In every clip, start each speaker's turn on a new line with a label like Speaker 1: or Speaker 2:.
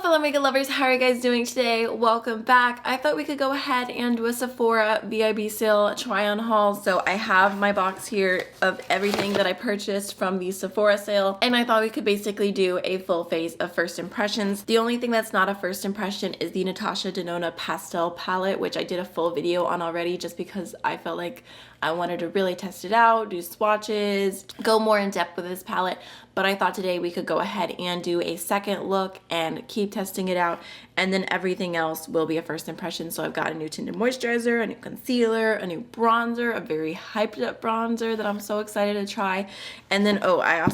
Speaker 1: fellow makeup lovers, how are you guys doing today? Welcome back. I thought we could go ahead and do a Sephora VIB sale try on haul. So I have my box here of everything that I purchased from the Sephora sale, and I thought we could basically do a full face of first impressions. The only thing that's not a first impression is the Natasha Denona pastel palette, which I did a full video on already just because I felt like I wanted to really test it out, do swatches, go more in depth with this palette. But I thought today we could go ahead and do a second look and keep testing it out, and then everything else will be a first impression. So I've got a new tinted moisturizer, a new concealer, a new bronzer, a very hyped up bronzer that I'm so excited to try. And then, I'll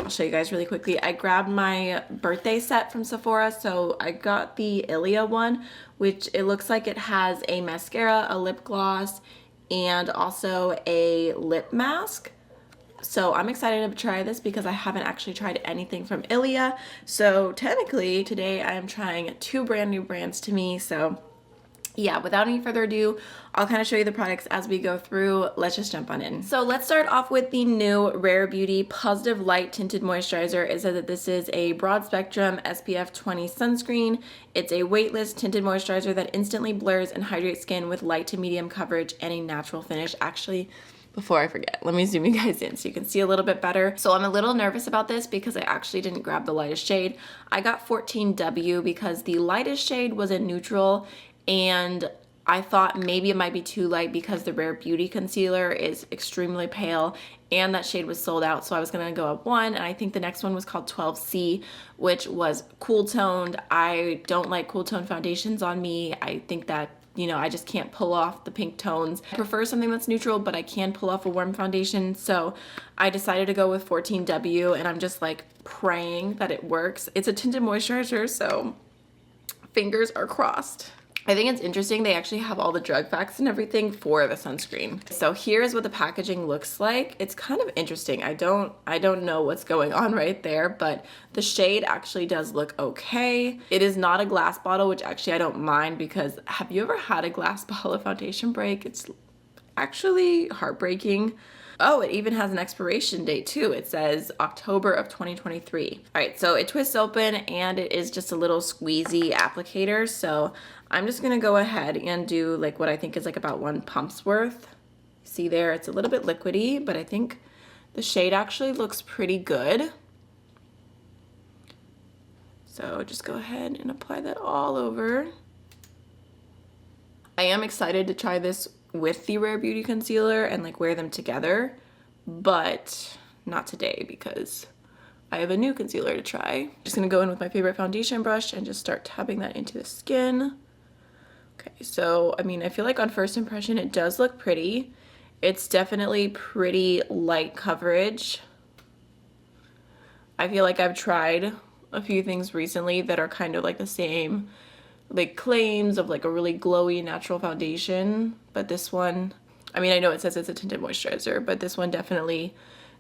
Speaker 1: show you guys really quickly. I grabbed my birthday set from Sephora. So I got the Ilia one, which it looks like it has a mascara, a lip gloss, and also a lip mask. So I'm excited to try this because I haven't actually tried anything from Ilia. So technically today I am trying two brand new brands to me. So yeah, without any further ado, I'll kind of show you the products as we go through. Let's just jump on in. So let's start off with the new Rare Beauty Positive Light Tinted Moisturizer. It says that this is a broad spectrum SPF 20 sunscreen. It's a weightless tinted moisturizer that instantly blurs and hydrates skin with light to medium coverage and a natural finish. Actually, before I forget, let me zoom you guys in so you can see a little bit better. So I'm a little nervous about this because I actually didn't grab the lightest shade. I got 14W because the lightest shade was a neutral, and I thought maybe it might be too light because the Rare Beauty concealer is extremely pale and that shade was sold out. So I was gonna go up one, and I think the next one was called 12C, which was cool toned. I don't like cool tone foundations on me. I think that, you know, I just can't pull off the pink tones. I prefer something that's neutral, but I can pull off a warm foundation. So I decided to go with 14W, and I'm just like praying that it works. It's a tinted moisturizer, so fingers are crossed. I think it's interesting they actually have all the drug facts and everything for the sunscreen. So here's what the packaging looks like. It's kind of interesting. I don't know what's going on right there, but the shade actually does look okay. It is not a glass bottle, which actually I don't mind, because have you ever had a glass bottle of foundation break? It's actually heartbreaking. Oh, it even has an expiration date too. It says October of 2023. All right, so it twists open and it is just a little squeezy applicator. So I'm just gonna go ahead and do like what I think is like about one pump's worth. See there, it's a little bit liquidy, but I think the shade actually looks pretty good. So just go ahead and apply that all over. I am excited to try this with the Rare Beauty concealer and like wear them together, but not today because I have a new concealer to try. Just gonna go in with my favorite foundation brush and just start tapping that into the skin. Okay, so I mean, I feel like on first impression it does look pretty. It's definitely pretty light coverage. I feel like I've tried a few things recently that are kind of like the same like claims of like a really glowy natural foundation, but this one, I mean, I know it says it's a tinted moisturizer, but this one definitely,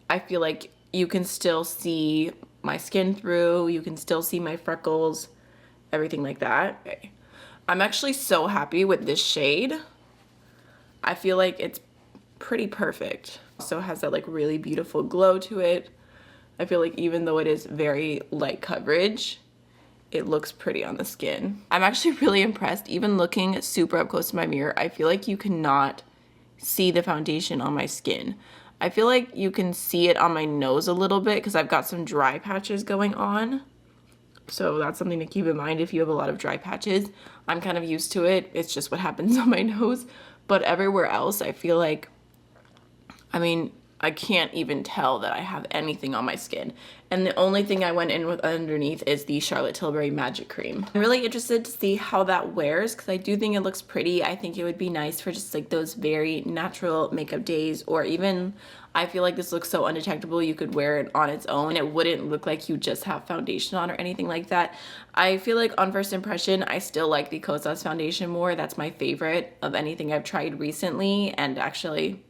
Speaker 1: I feel like you can still see my skin through, you can still see my freckles, everything like that. Okay. I'm actually so happy with this shade. I feel like it's pretty perfect. So it has that like really beautiful glow to it. I feel like even though it is very light coverage, it looks pretty on the skin. I'm actually really impressed. Even looking super up close to my mirror, I feel like you cannot see the foundation on my skin. I feel like you can see it on my nose a little bit because I've got some dry patches going on. So that's something to keep in mind if you have a lot of dry patches. I'm kind of used to it. It's just what happens on my nose. But everywhere else, I feel like, I mean, I can't even tell that I have anything on my skin. And the only thing I went in with underneath is the Charlotte Tilbury Magic Cream. I'm really interested to see how that wears because I do think it looks pretty. I think it would be nice for just like those very natural makeup days, or even I feel like this looks so undetectable you could wear it on its own. It wouldn't look like you just have foundation on or anything like that. I feel like on first impression, I still like the Kosas foundation more. That's my favorite of anything I've tried recently, and actually,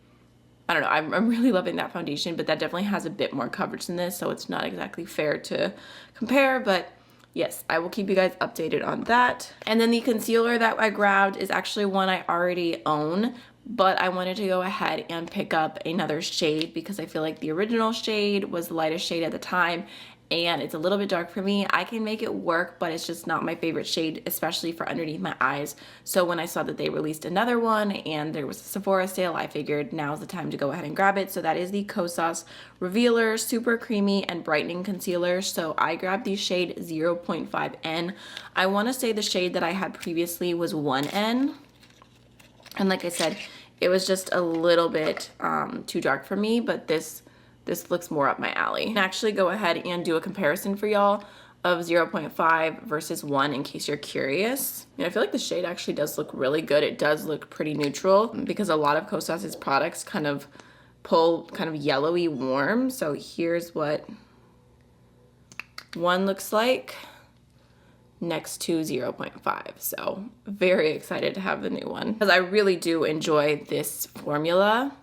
Speaker 1: I don't know, I'm really loving that foundation, but that definitely has a bit more coverage than this, so it's not exactly fair to compare, but yes, I will keep you guys updated on that. And then the concealer that I grabbed is actually one I already own, but I wanted to go ahead and pick up another shade because I feel like the original shade was the lightest shade at the time, and it's a little bit dark for me. I can make it work, but it's just not my favorite shade, especially for underneath my eyes. So when I saw that they released another one and there was a Sephora sale, I figured now's the time to go ahead and grab it. So that is the Kosas Revealer Super Creamy and Brightening Concealer. So I grabbed the shade 0.5N. I want to say the shade that I had previously was 1N. And like I said, it was just a little bit too dark for me, but this looks more up my alley. I can actually go ahead and do a comparison for y'all of 0.5 versus 1 in case you're curious. And I feel like the shade actually does look really good. It does look pretty neutral because a lot of Kosas's products kind of pull kind of yellowy warm. So here's what 1 looks like next to 0.5. So very excited to have the new one because I really do enjoy this formula.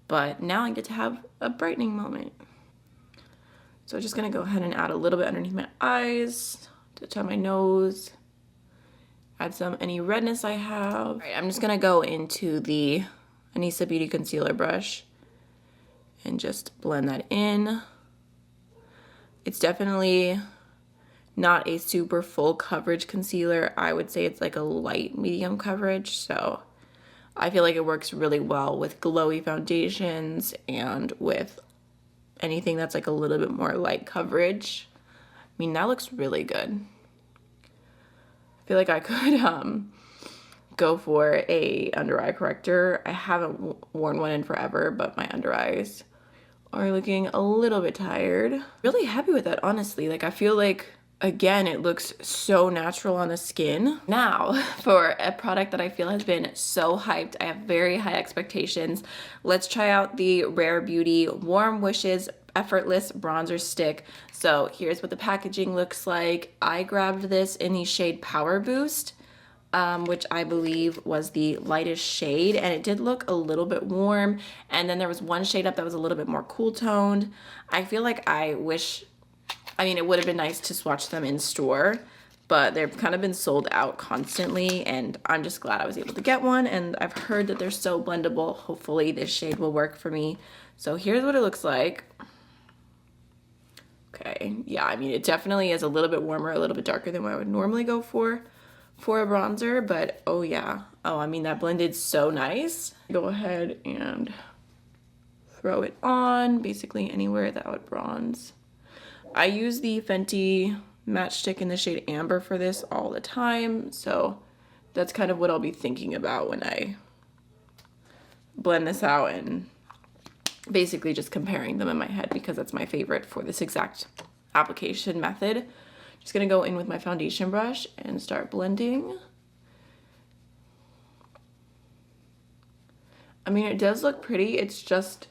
Speaker 1: But now I get to have a brightening moment. So I'm just gonna go ahead and add a little bit underneath my eyes, touch on my nose, add any redness I have. All right, I'm just gonna go into the Anissa Beauty Concealer brush and just blend that in. It's definitely not a super full coverage concealer. I would say it's like a light medium coverage, so I feel like it works really well with glowy foundations and with anything that's like a little bit more light coverage. I mean, that looks really good. I feel like I could go for a under eye corrector. I haven't worn one in forever, but my under eyes are looking a little bit tired. Really happy with that, honestly. Like, I feel like, again, it looks so natural on the skin. Now, for a product that I feel has been so hyped, I have very high expectations. Let's try out the Rare Beauty Warm Wishes Effortless Bronzer Stick. So here's what the packaging looks like. I grabbed this in the shade Power Boost, which I believe was the lightest shade, and it did look a little bit warm. And then there was one shade up that was a little bit more cool toned. I feel like I mean, it would have been nice to swatch them in store, but they've kind of been sold out constantly, and I'm just glad I was able to get one, and I've heard that they're so blendable. Hopefully this shade will work for me. So here's what it looks like. Okay, yeah, I mean, it definitely is a little bit warmer, a little bit darker than what I would normally go for a bronzer, but oh yeah. Oh, I mean, that blended so nice. Go ahead and throw it on basically anywhere that would bronze. I use the Fenty Matchstick in the shade Amber for this all the time, so that's kind of what I'll be thinking about when I blend this out, and basically just comparing them in my head because that's my favorite for this exact application method. Just gonna go in with my foundation brush and start blending. I mean, it does look pretty. It's just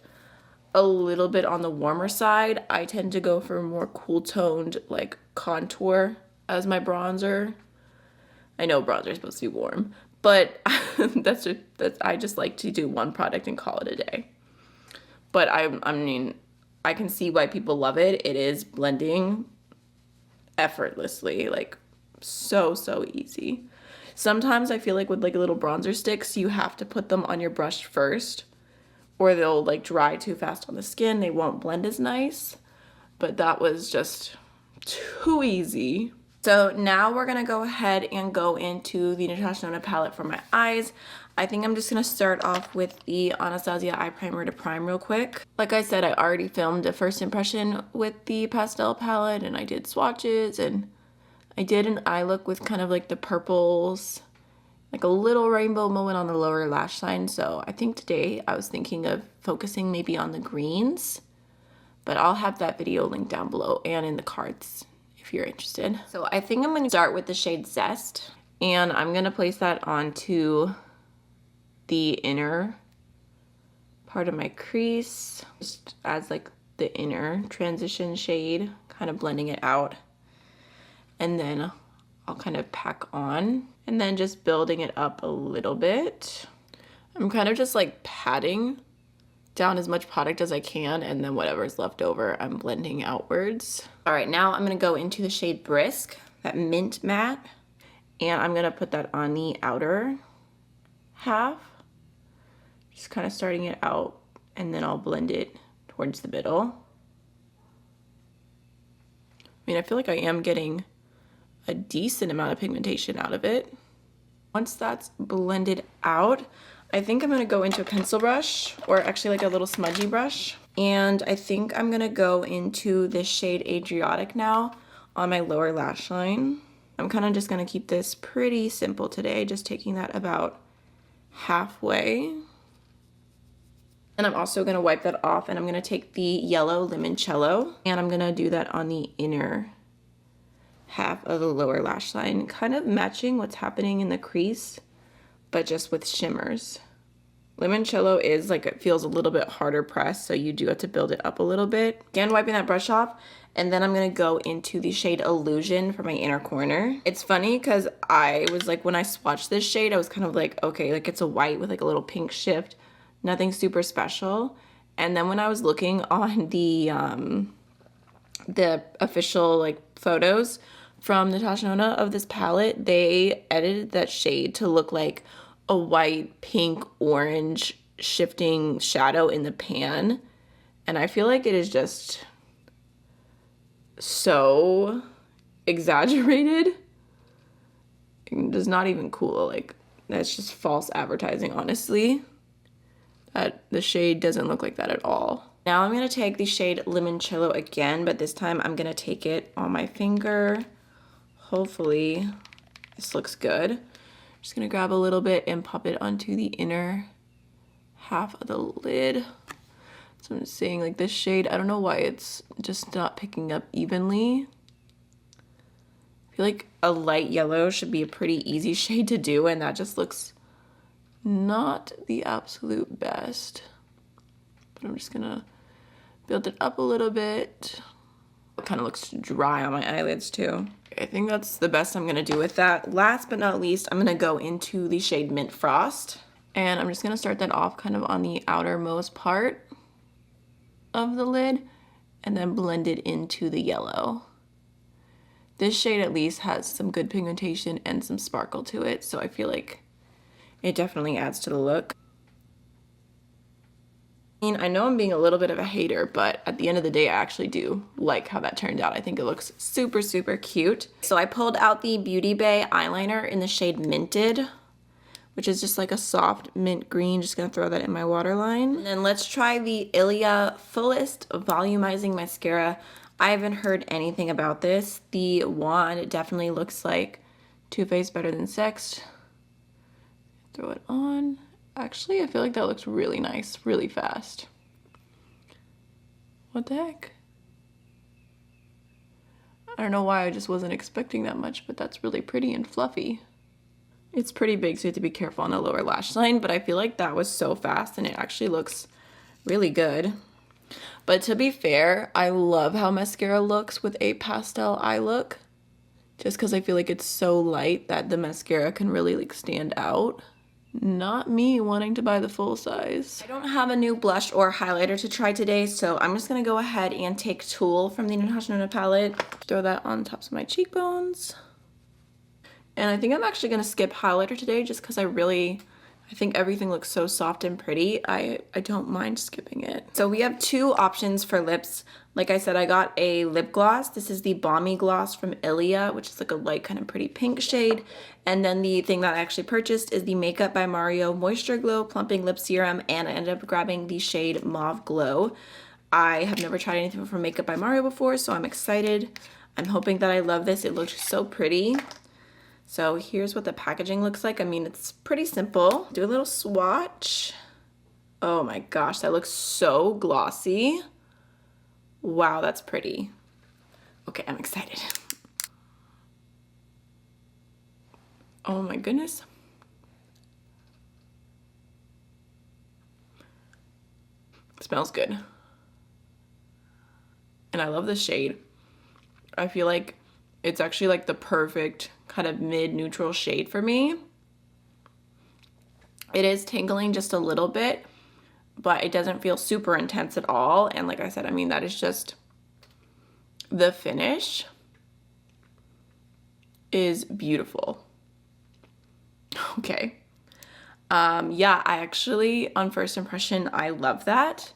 Speaker 1: a little bit on the warmer side. I tend to go for more cool toned like contour as my bronzer. I know bronzer is supposed to be warm, but I just like to do one product and call it a day. But I mean, I can see why people love it. It is blending effortlessly, like so easy. Sometimes I feel like with like little bronzer sticks, you have to put them on your brush first, or they'll like dry too fast on the skin. They won't blend as nice, but that was just too easy. So now we're gonna go ahead and go into the Natasha Denona palette for my eyes. I think I'm just gonna start off with the Anastasia eye primer to prime real quick. Like I said, I already filmed a first impression with the pastel palette, and I did swatches, and I did an eye look with kind of like the purples, like a little rainbow moment on the lower lash line. So I think today I was thinking of focusing maybe on the greens, but I'll have that video linked down below and in the cards if you're interested. So I think I'm gonna start with the shade Zest, and I'm gonna place that onto the inner part of my crease, just as like the inner transition shade, kind of blending it out. And then I'll kind of pack on and then just building it up a little bit. I'm kind of just like patting down as much product as I can, and then whatever's left over, I'm blending outwards. All right, now I'm gonna go into the shade Brisk, that mint matte, and I'm gonna put that on the outer half. Just kind of starting it out, and then I'll blend it towards the middle. mean, I feel like I am getting a decent amount of pigmentation out of it. Once that's blended out, I think I'm gonna go into a pencil brush, or actually like a little smudgy brush. And I think I'm gonna go into this shade Adriatic now on my lower lash line. I'm kind of just gonna keep this pretty simple today, just taking that about halfway. And I'm also gonna wipe that off, and I'm gonna take the yellow Limoncello, and I'm gonna do that on the inner half of the lower lash line, kind of matching what's happening in the crease, but just with shimmers. Limoncello is like, it feels a little bit harder pressed, so you do have to build it up a little bit. Again, wiping that brush off, and then I'm gonna go into the shade Illusion for my inner corner. It's funny because I was like, when I swatched this shade, I was kind of like, okay, like it's a white with like a little pink shift, nothing super special. And then when I was looking on the official like photos from Natasha Nona of this palette, they edited that shade to look like a white, pink, orange shifting shadow in the pan. And I feel like it is just so exaggerated. It's not even cool. Like, that's just false advertising, honestly. That the shade doesn't look like that at all. Now I'm gonna take the shade Limoncello again, but this time I'm gonna take it on my finger. Hopefully this looks good. Just gonna grab a little bit and pop it onto the inner half of the lid. So I'm just saying, like, this shade, I don't know why it's just not picking up evenly. I feel like a light yellow should be a pretty easy shade to do, and that just looks not the absolute best. But I'm just gonna build it up a little bit. It kind of looks dry on my eyelids too. I think that's the best I'm gonna do with that. Last but not least, I'm gonna go into the shade Mint Frost, and I'm just gonna start that off kind of on the outermost part of the lid and then blend it into the yellow. This shade at least has some good pigmentation and some sparkle to it, so I feel like it definitely adds to the look. I mean, I know I'm being a little bit of a hater, but at the end of the day, I actually do like how that turned out. I think it looks super, super cute. So I pulled out the Beauty Bay eyeliner in the shade Minted, which is just like a soft mint green. Just gonna throw that in my waterline. And then let's try the Ilia Fullest Volumizing Mascara. I haven't heard anything about this. The wand definitely looks like Too Faced Better Than Sex. Throw it on. Actually, I feel like that looks really nice, really fast. What the heck? I don't know why, I just wasn't expecting that much, but that's really pretty and fluffy. It's pretty big, so you have to be careful on the lower lash line, but I feel like that was so fast and it actually looks really good. But to be fair, I love how mascara looks with a pastel eye look, just because I feel like it's so light that the mascara can really like stand out. Not me wanting to buy the full size. I don't have a new blush or highlighter to try today, so I'm just gonna go ahead and take Tool from the Natasha Nona palette, throw that on tops of my cheekbones. And I think I'm actually gonna skip highlighter today just because I think everything looks so soft and pretty. I don't mind skipping it. So we have two options for lips. Like I said, I got a lip gloss. This is the Balmy Gloss from Ilia, which is like a light kind of pretty pink shade. And then the thing that I actually purchased is the Makeup by Mario Moisture Glow Plumping Lip Serum, and I ended up grabbing the shade Mauve Glow. I have never tried anything from Makeup by Mario before, so I'm excited. I'm hoping that I love this. It looks so pretty. So here's what the packaging looks like. I mean, it's pretty simple. Do a little swatch. Oh my gosh, that looks so glossy. Wow, that's pretty. Okay, I'm excited. Oh my goodness. It smells good. And I love the shade. I feel like it's actually like the perfect kind of mid-neutral shade for me. It is tingling just a little bit, but it doesn't feel super intense at all. And like I said, I mean, that is just the finish is beautiful. Okay. Yeah, I actually, on first impression, I love that.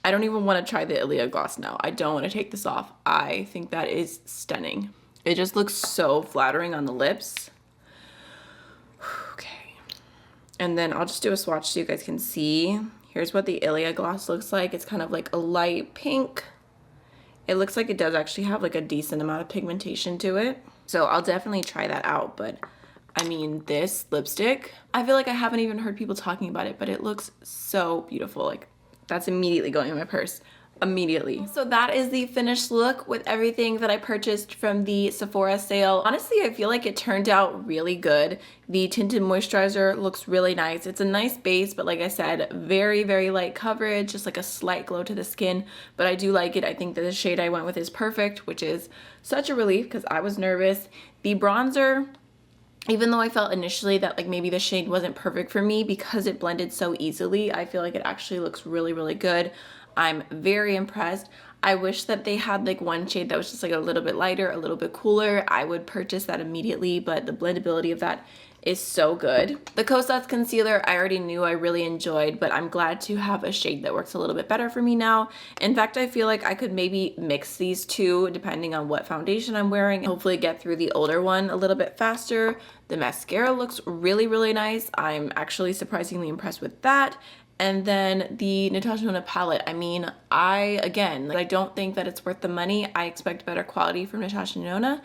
Speaker 1: I don't even want to try the Ilia gloss now. I don't want to take this off. I think that is stunning. It just looks so flattering on the lips. Okay. And then I'll just do a swatch so you guys can see. Here's what the Ilia gloss looks like. It's kind of like a light pink. It looks like it does actually have like a decent amount of pigmentation to it. So I'll definitely try that out. But I mean, this lipstick, I feel like I haven't even heard people talking about it, but it looks so beautiful. Like, that's immediately going in my purse. Immediately. So that is the finished look with everything that I purchased from the Sephora sale. Honestly, I feel like it turned out really good. The tinted moisturizer looks really nice. It's a nice base, but like I said, very, very light coverage, just like a slight glow to the skin, but I do like it. I think that the shade I went with is perfect, which is such a relief because I was nervous. The bronzer, even though I felt initially that like maybe the shade wasn't perfect for me because it blended so easily, I feel like it actually looks really, really good. I'm very impressed. I wish that they had like one shade that was just like a little bit lighter, a little bit cooler. I would purchase that immediately, but the blendability of that is so good. The Kosas concealer I already knew I really enjoyed, but I'm glad to have a shade that works a little bit better for me now. In fact, I feel like I could maybe mix these two depending on what foundation I'm wearing, and hopefully get through the older one a little bit faster. The mascara looks really, really nice. I'm actually surprisingly impressed with that. And then the Natasha Denona palette, I mean, I don't think that it's worth the money. I expect better quality from Natasha Denona,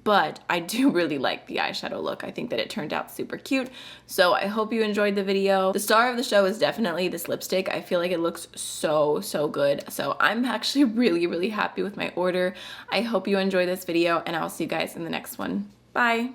Speaker 1: but I do really like the eyeshadow look. I think that it turned out super cute. So I hope you enjoyed the video. The star of the show is definitely this lipstick. I feel like it looks so, so good. So I'm actually really, really happy with my order. I hope you enjoyed this video, and I'll see you guys in the next one. Bye.